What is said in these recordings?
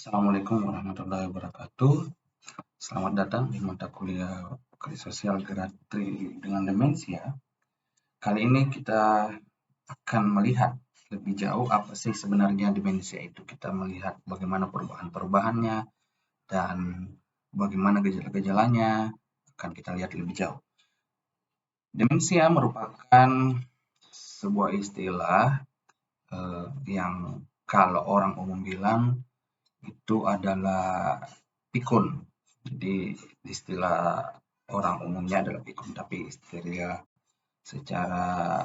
Assalamualaikum warahmatullahi wabarakatuh. Selamat datang di mata kuliah Vokasi Sosial Geriatri dengan Demensia. Kali ini kita akan melihat lebih jauh apa sih sebenarnya demensia itu. Kita melihat bagaimana perubahan-perubahannya dan bagaimana gejala-gejalanya akan kita lihat lebih jauh. Demensia merupakan sebuah istilah yang kalau orang umum bilang itu adalah pikun. Jadi istilah orang umumnya adalah pikun, tapi istilah secara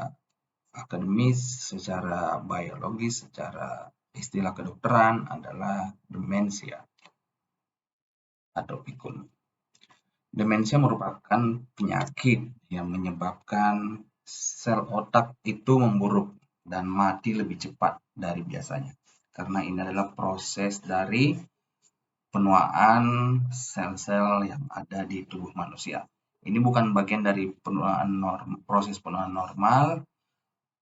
akademis, secara biologis, secara istilah kedokteran adalah demensia atau pikun. Demensia merupakan penyakit yang menyebabkan sel otak itu memburuk dan mati lebih cepat dari biasanya. Karena ini adalah proses dari penuaan sel-sel yang ada di tubuh manusia. Ini bukan bagian dari proses penuaan normal,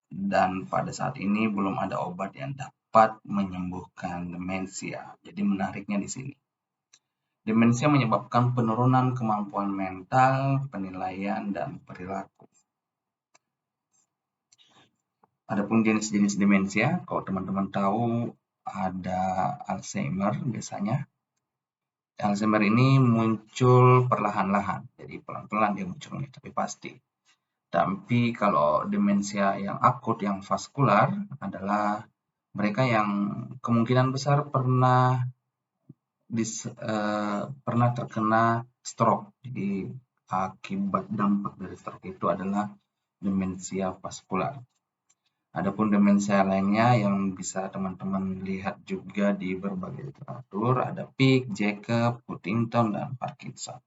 dan pada saat ini belum ada obat yang dapat menyembuhkan demensia. Jadi menariknya di sini. Demensia menyebabkan penurunan kemampuan mental, penilaian, dan perilaku. Adapun jenis-jenis demensia, kalau teman-teman tahu ada Alzheimer biasanya. Alzheimer ini muncul perlahan-lahan, jadi pelan-pelan dia munculnya, tapi pasti. Tapi kalau demensia yang akut, yang vaskular adalah mereka yang kemungkinan besar pernah terkena stroke. Jadi akibat dampak dari stroke itu adalah demensia vaskular. Adapun demensia lainnya yang bisa teman-teman lihat juga di berbagai literatur ada Pick, Jacob, Huntington, dan Parkinson.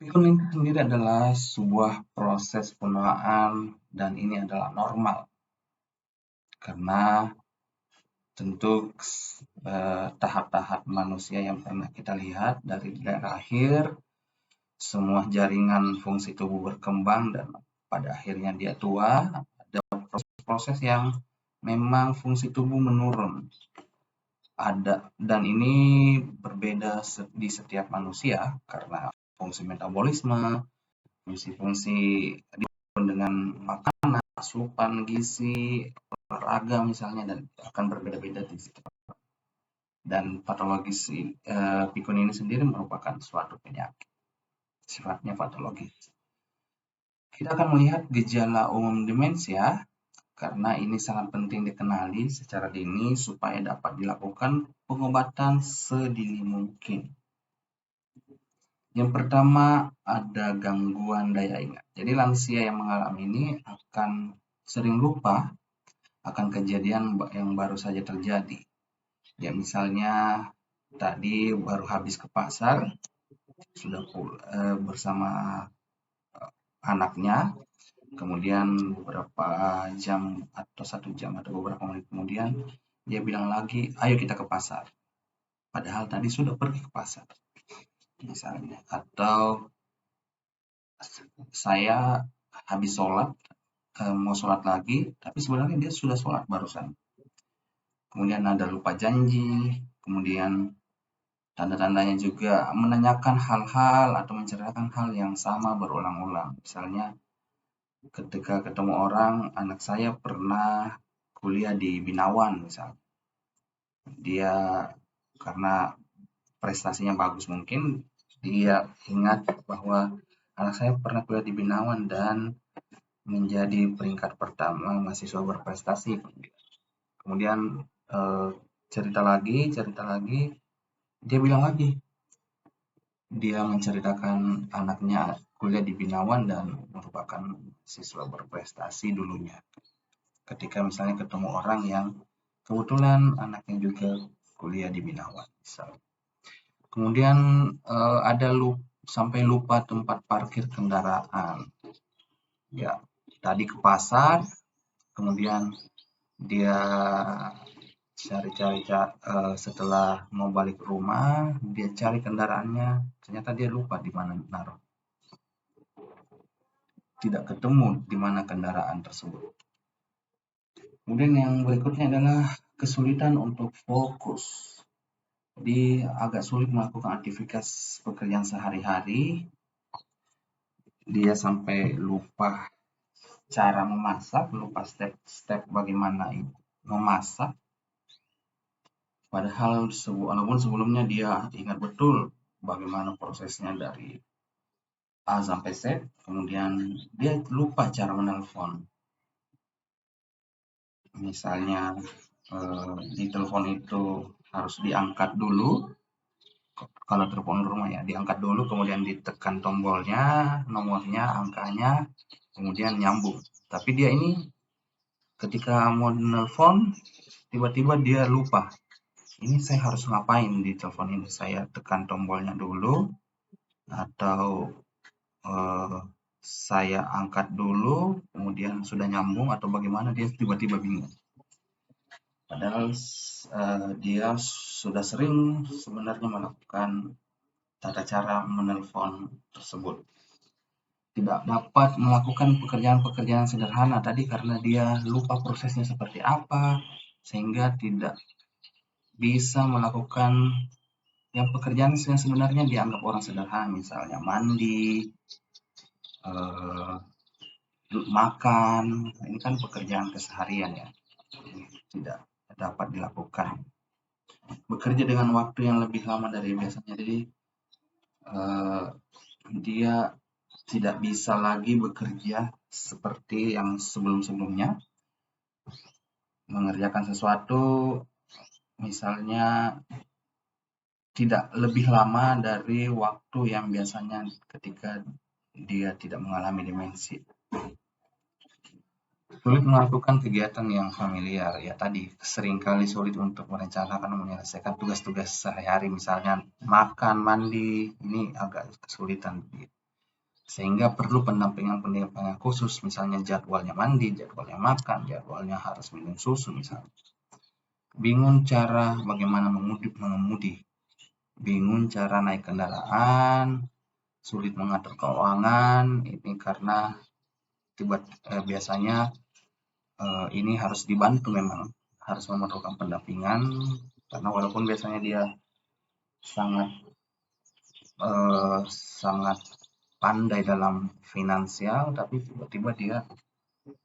Pikun ini sendiri adalah sebuah proses penuaan dan ini adalah normal. Karena tentu tahap-tahap manusia yang pernah kita lihat dari lahir, semua jaringan fungsi tubuh berkembang dan pada akhirnya dia tua, ada proses yang memang fungsi tubuh menurun. Dan ini berbeda di setiap manusia karena fungsi metabolisme, fungsi-fungsi dengan makanan, asupan gizi, olahraga misalnya, dan akan berbeda-beda di situ. Dan patologis pikun ini sendiri merupakan suatu penyakit, sifatnya patologis. Kita akan melihat gejala umum demensia karena ini sangat penting dikenali secara dini supaya dapat dilakukan pengobatan sedini mungkin. Yang pertama ada gangguan daya ingat. Jadi lansia yang mengalami ini akan sering lupa akan kejadian yang baru saja terjadi. Ya misalnya tadi baru habis ke pasar, sudah bersama anaknya, kemudian beberapa jam atau 1 jam atau beberapa menit kemudian dia bilang lagi, ayo kita ke pasar. Padahal tadi sudah pergi ke pasar. Misalnya, atau saya habis sholat, mau sholat lagi, tapi sebenarnya dia sudah sholat barusan. Kemudian ada lupa janji, kemudian tanda-tandanya juga menanyakan hal-hal atau menceritakan hal yang sama berulang-ulang. Misalnya, ketika ketemu orang, anak saya pernah kuliah di Binawan misalnya. Dia karena prestasinya bagus mungkin, dia ingat bahwa anak saya pernah kuliah di Binawan dan menjadi peringkat pertama mahasiswa berprestasi. Kemudian cerita lagi, dia bilang lagi, dia menceritakan anaknya kuliah di Binawan dan merupakan siswa berprestasi dulunya. Ketika misalnya ketemu orang yang kebetulan anaknya juga kuliah di Binawan. Misalnya. Kemudian ada sampai lupa tempat parkir kendaraan. Ya, tadi ke pasar, kemudian dia cari-cari setelah mau balik ke rumah, dia cari kendaraannya, ternyata dia lupa di mana naruh. Tidak ketemu di mana kendaraan tersebut. Kemudian yang berikutnya adalah kesulitan untuk fokus. Jadi agak sulit melakukan aktivitas pekerjaan sehari-hari. Dia sampai lupa cara memasak, lupa step-step bagaimana memasak. Padahal walaupun sebelumnya dia ingat betul bagaimana prosesnya dari A sampai Z, kemudian dia lupa cara menelpon. Misalnya di telepon itu harus diangkat dulu, kalau telepon rumah ya, diangkat dulu, kemudian ditekan tombolnya, nomornya, angkanya, kemudian nyambung. Tapi dia ini ketika mau nelpon, tiba-tiba dia lupa. Ini saya harus ngapain di telepon ini? Saya tekan tombolnya dulu, atau saya angkat dulu, kemudian sudah nyambung, atau bagaimana, dia tiba-tiba bingung. Padahal dia sudah sering sebenarnya melakukan tata cara menelpon tersebut. Tidak dapat melakukan pekerjaan-pekerjaan sederhana tadi karena dia lupa prosesnya seperti apa, sehingga tidak bisa melakukan yang pekerjaan yang sebenarnya dianggap orang sederhana, misalnya mandi, makan. Ini kan pekerjaan keseharian ya, tidak dapat dilakukan. Bekerja dengan waktu yang lebih lama dari biasanya, jadi dia tidak bisa lagi bekerja seperti yang sebelum-sebelumnya. Mengerjakan sesuatu misalnya tidak lebih lama dari waktu yang biasanya ketika dia tidak mengalami demensi. Sulit melakukan kegiatan yang familiar, ya tadi seringkali sulit untuk merencanakan menyelesaikan tugas-tugas sehari-hari, misalnya makan, mandi, ini agak kesulitan. Sehingga perlu pendampingan khusus, misalnya jadwalnya mandi, jadwalnya makan, jadwalnya harus minum susu misalnya. Bingung cara bagaimana mengemudi, bingung cara naik kendaraan, sulit mengatur keuangan, ini karena biasanya ini harus dibantu, memang harus memerlukan pendampingan, karena walaupun biasanya dia sangat pandai dalam finansial, tapi tiba-tiba dia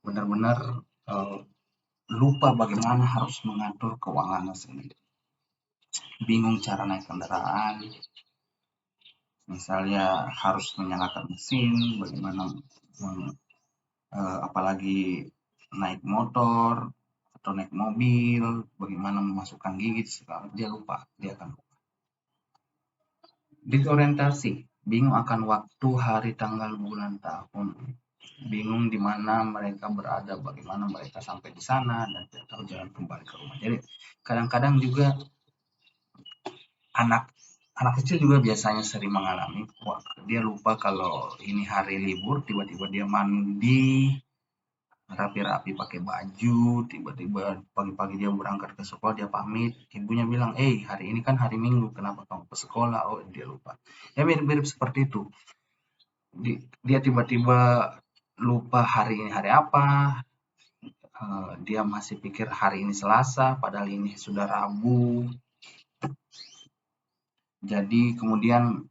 benar-benar lupa bagaimana harus mengatur keuangannya sendiri. Bingung cara naik kendaraan, misalnya harus menyalakan mesin, bagaimana apalagi naik motor atau naik mobil, bagaimana memasukkan gigi, dia lupa, dia akan lupa. Disorientasi, bingung akan waktu, hari, tanggal, bulan, tahun, bingung di mana mereka berada, bagaimana mereka sampai di sana, dan tidak tahu jalan kembali ke rumah. Jadi kadang-kadang juga anak kecil juga biasanya sering mengalami, dia lupa kalau ini hari libur, tiba-tiba dia mandi rapi-rapi pakai baju, tiba-tiba pagi-pagi dia berangkat ke sekolah, dia pamit, ibunya bilang, hari ini kan hari Minggu, kenapa kamu ke sekolah? Oh, dia lupa. Ya mirip-mirip seperti itu. Dia tiba-tiba lupa hari ini hari apa, dia masih pikir hari ini Selasa, padahal ini sudah Rabu. Jadi kemudian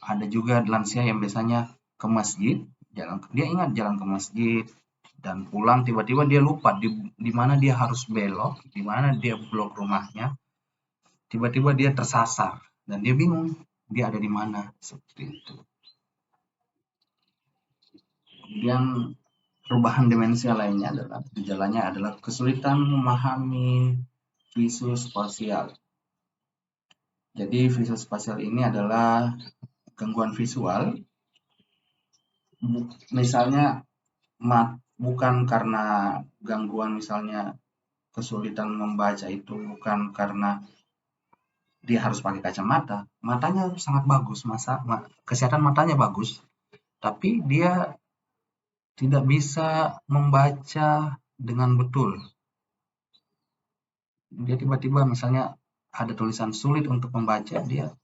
ada juga lansia yang biasanya ke masjid, dia ingat jalan ke masjid, dan pulang tiba-tiba dia lupa di mana dia harus belok, di mana dia blok rumahnya, tiba-tiba dia tersasar dan dia bingung dia ada di mana, seperti itu. Kemudian perubahan demensia lainnya adalah gejalanya adalah kesulitan memahami visuospasial. Jadi visuospasial ini adalah gangguan visual, misalnya bukan karena gangguan, misalnya kesulitan membaca itu bukan karena dia harus pakai kacamata, matanya sangat bagus, kesehatan matanya bagus, tapi dia tidak bisa membaca dengan betul. Dia tiba-tiba misalnya ada tulisan sulit untuk membaca, dia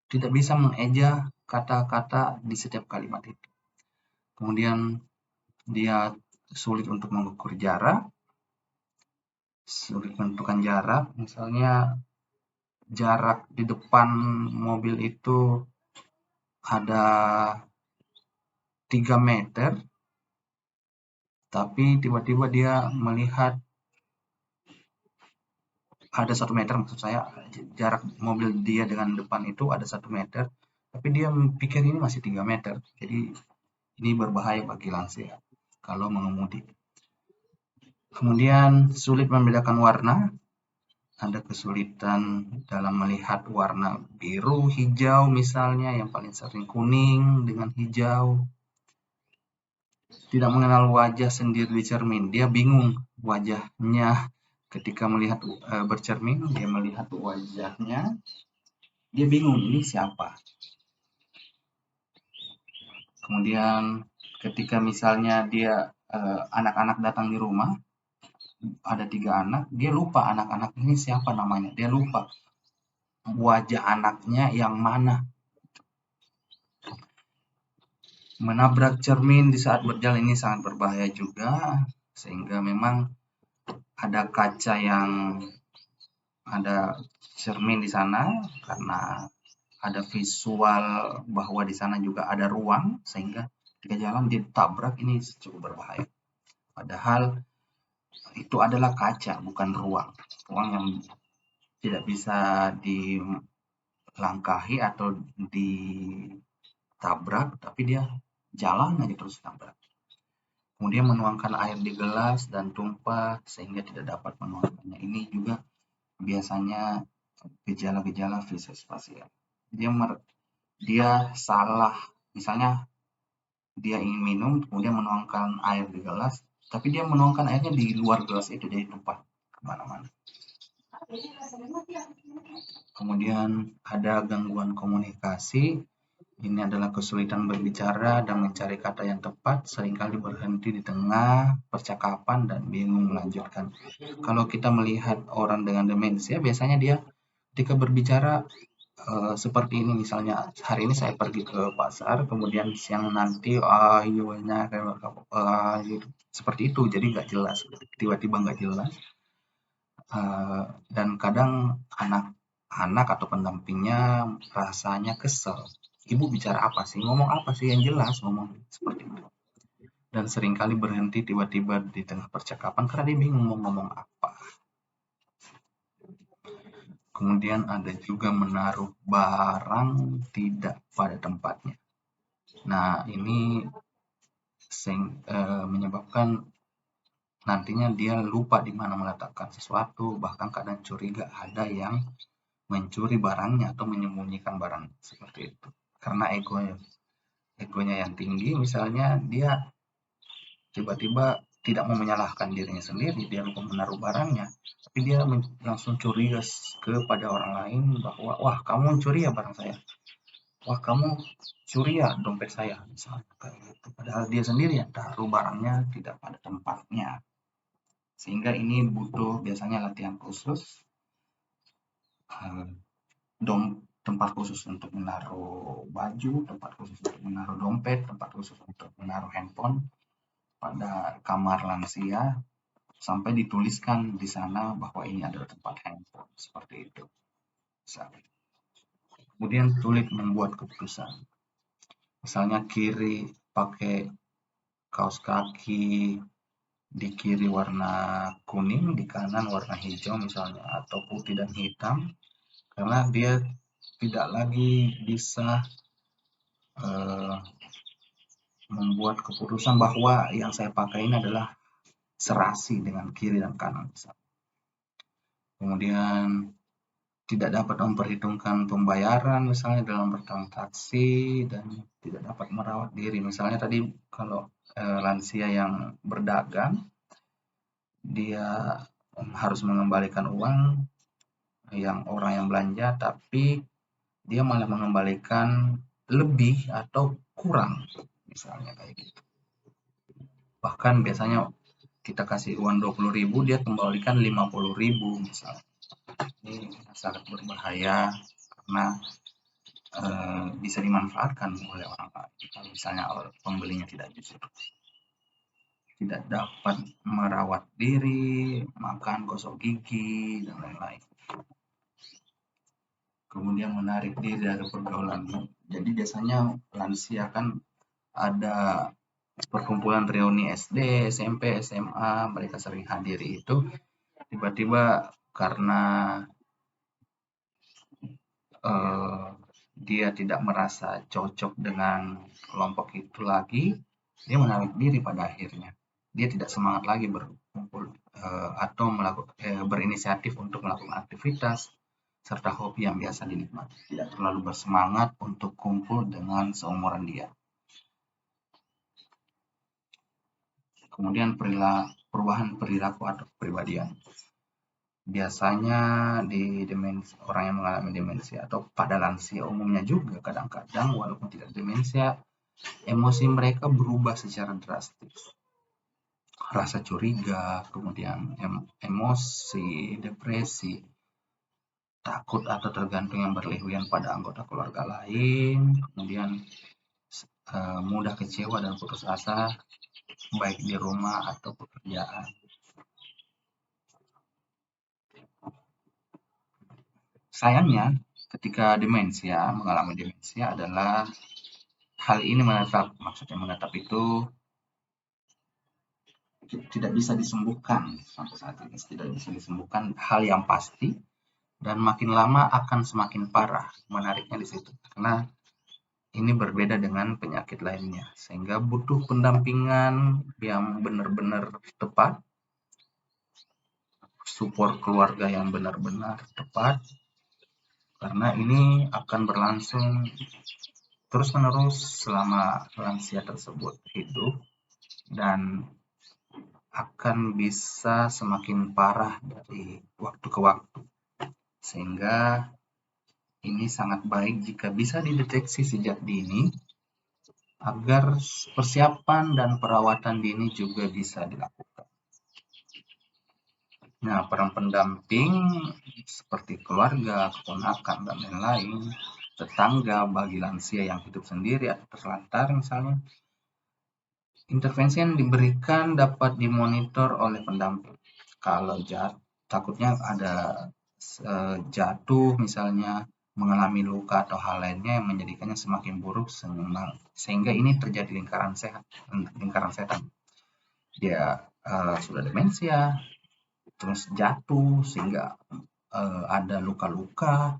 tidak bisa mengeja kata-kata di setiap kalimat itu. Kemudian dia sulit untuk mengukur jarak, sulit menentukan jarak, misalnya jarak di depan mobil itu ada 3 meter, tapi tiba-tiba dia melihat ada 1 meter, maksud saya jarak mobil dia dengan depan itu ada 1 meter, tapi dia pikir ini masih 3 meter. Jadi ini berbahaya bagi lansia kalau mengemudi. Kemudian sulit membedakan warna, ada kesulitan dalam melihat warna biru, hijau misalnya, yang paling sering kuning dengan hijau. Tidak mengenal wajah sendiri di cermin, dia bingung wajahnya ketika melihat bercermin, dia melihat wajahnya, dia bingung ini siapa. Kemudian ketika misalnya dia anak-anak datang di rumah, ada 3 anak, dia lupa anak-anak ini siapa namanya, dia lupa wajah anaknya yang mana. Menabrak cermin di saat berjalan ini sangat berbahaya juga, sehingga memang ada kaca yang ada cermin di sana, karena ada visual bahwa di sana juga ada ruang, sehingga ketika jalan ditabrak ini cukup berbahaya. Padahal itu adalah kaca, bukan ruang. Ruang yang tidak bisa dilangkahi atau ditabrak, tapi dia jalan aja terus tabrak. Kemudian menuangkan air di gelas dan tumpah sehingga tidak dapat menuangkannya. Ini juga biasanya gejala-gejala viscospatial. Dia salah, misalnya dia ingin minum, kemudian menuangkan air di gelas, tapi dia menuangkan airnya di luar gelas itu, jadi tumpah kemana-mana. Kemudian ada gangguan komunikasi, ini adalah kesulitan berbicara dan mencari kata yang tepat, seringkali berhenti di tengah percakapan dan bingung melanjutkan. Kalau kita melihat orang dengan demensia, biasanya dia ketika berbicara seperti ini, misalnya hari ini saya pergi ke pasar, kemudian siang nanti ayonya gitu. Seperti itu, jadi nggak jelas, tiba-tiba nggak jelas. Dan kadang anak-anak atau pendampingnya rasanya kesel. Ibu bicara apa sih? Ngomong apa sih yang jelas? Ngomong seperti itu. Dan seringkali berhenti tiba-tiba di tengah percakapan karena dia bingung mau ngomong apa. Kemudian ada juga menaruh barang tidak pada tempatnya. Nah, ini menyebabkan nantinya dia lupa di mana meletakkan sesuatu, bahkan kadang curiga ada yang mencuri barangnya atau menyembunyikan barang seperti itu. Karena egonya yang tinggi, misalnya dia tiba-tiba tidak mau menyalahkan dirinya sendiri, dia lupa menaruh barangnya, tapi dia langsung curiga kepada orang lain bahwa, wah kamu mencuri ya barang saya, wah kamu curi ya dompet saya, misalnya kayak gitu. Padahal dia sendiri yang taruh barangnya tidak pada tempatnya. Sehingga ini butuh biasanya latihan khusus, tempat khusus untuk menaruh baju, tempat khusus untuk menaruh dompet, tempat khusus untuk menaruh handphone pada kamar lansia, sampai dituliskan di sana bahwa ini adalah tempat handphone, seperti itu. Kemudian sulit membuat keputusan. Misalnya kiri pakai kaos kaki, di kiri warna kuning, di kanan warna hijau misalnya, atau putih dan hitam, karena dia tidak lagi bisa membuat keputusan bahwa yang saya pakai ini adalah serasi dengan kiri dan kanan. Kemudian tidak dapat memperhitungkan pembayaran misalnya dalam bertransaksi dan tidak dapat merawat diri. Misalnya tadi kalau lansia yang berdagang, dia harus mengembalikan uang yang orang yang belanja, tapi dia malah mengembalikan lebih atau kurang, misalnya kayak gitu. Bahkan biasanya kita kasih uang 20.000, dia kembalikan 50.000 misalnya. Ini sangat berbahaya karena bisa dimanfaatkan oleh orang lain kalau misalnya pembelinya tidak jujur. tidak dapat merawat diri, makan, gosok gigi, dan lain-lain. Kemudian menarik diri dari pergaulan. Jadi biasanya lansia kan ada perkumpulan reuni SD, SMP, SMA, mereka sering hadiri itu, tiba-tiba karena dia tidak merasa cocok dengan kelompok itu lagi, dia menarik diri pada akhirnya. Dia tidak semangat lagi berkumpul atau berinisiatif untuk melakukan aktivitas serta hobi yang biasa dinikmati. Tidak terlalu bersemangat untuk kumpul dengan seumuran dia. Kemudian perubahan perilaku atau kepribadian. Biasanya di orang yang mengalami demensia atau pada lansia umumnya juga kadang-kadang walaupun tidak demensia, emosi mereka berubah secara drastis. Rasa curiga, kemudian emosi, depresi, takut atau tergantung yang berlebihan pada anggota keluarga lain, kemudian mudah kecewa dan putus asa baik di rumah atau pekerjaan. Sayangnya, ketika mengalami demensia adalah hal ini menetap. Maksudnya menetap itu tidak bisa disembuhkan sampai saat ini, tidak bisa disembuhkan hal yang pasti, dan makin lama akan semakin parah. Menariknya di situ, karena ini berbeda dengan penyakit lainnya, sehingga butuh pendampingan yang benar-benar tepat, support keluarga yang benar-benar tepat, karena ini akan berlangsung terus-menerus selama lansia tersebut hidup dan akan bisa semakin parah dari waktu ke waktu. Sehingga ini sangat baik jika bisa dideteksi sejak dini agar persiapan dan perawatan dini juga bisa dilakukan. Nah, peran pendamping seperti keluarga, keponakan, dan lain-lain, tetangga bagi lansia yang hidup sendiri atau terlantar misalnya, intervensi yang diberikan dapat dimonitor oleh pendamping. Kalau takutnya ada jatuh misalnya, mengalami luka atau hal lainnya yang menjadikannya semakin buruk sehingga ini terjadi lingkaran setan. Dia sudah demensia, terus jatuh sehingga ada luka-luka,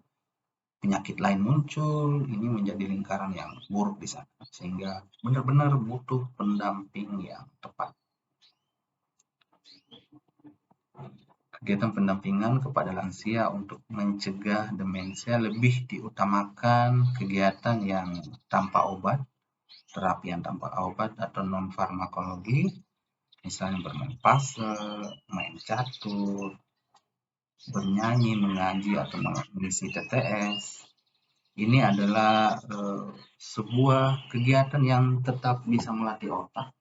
penyakit lain muncul, ini menjadi lingkaran yang buruk di sana, sehingga benar-benar butuh pendamping yang tepat. Kegiatan pendampingan kepada lansia untuk mencegah demensia lebih diutamakan kegiatan yang tanpa obat, terapi yang tanpa obat atau non-farmakologi, misalnya bermain puzzle, main catur, bernyanyi, mengaji, atau mengisi TTS. Ini adalah sebuah kegiatan yang tetap bisa melatih otak,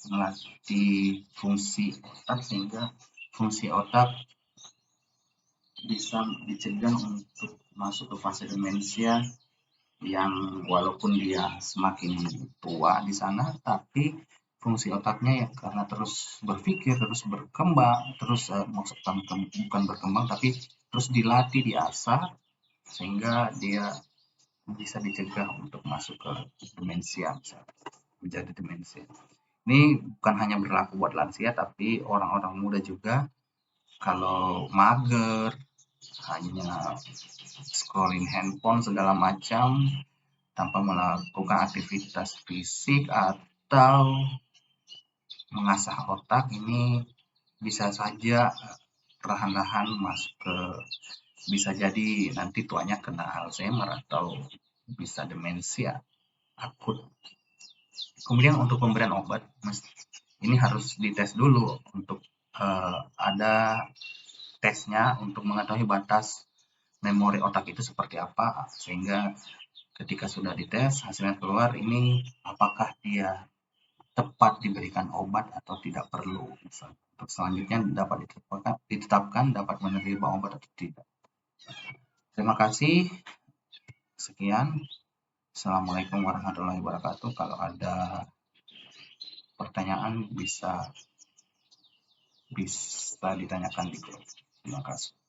melatih fungsi otak, sehingga fungsi otak bisa dicegah untuk masuk ke fase demensia yang walaupun dia semakin tua di sana, tapi fungsi otaknya ya karena terus berpikir, terus berkembang, terus maksudnya bukan berkembang, tapi terus dilatih, diasah, sehingga dia bisa dicegah untuk masuk ke demensia, misalnya menjadi demensia. Ini bukan hanya berlaku buat lansia, tapi orang-orang muda juga. Kalau mager, hanya scrolling handphone segala macam tanpa melakukan aktivitas fisik atau mengasah otak, ini bisa saja perlahan-lahan masuk ke, bisa jadi nanti tuanya kena Alzheimer atau bisa demensia akut. Kemudian untuk pemberian obat, ini harus dites dulu untuk ada tesnya untuk mengetahui batas memori otak itu seperti apa, sehingga ketika sudah dites hasilnya keluar, ini apakah dia tepat diberikan obat atau tidak perlu. Untuk selanjutnya dapat ditetapkan dapat menerima obat atau tidak. Terima kasih. Sekian. Assalamualaikum warahmatullahi wabarakatuh. Kalau ada pertanyaan bisa ditanyakan di grup. Terima kasih.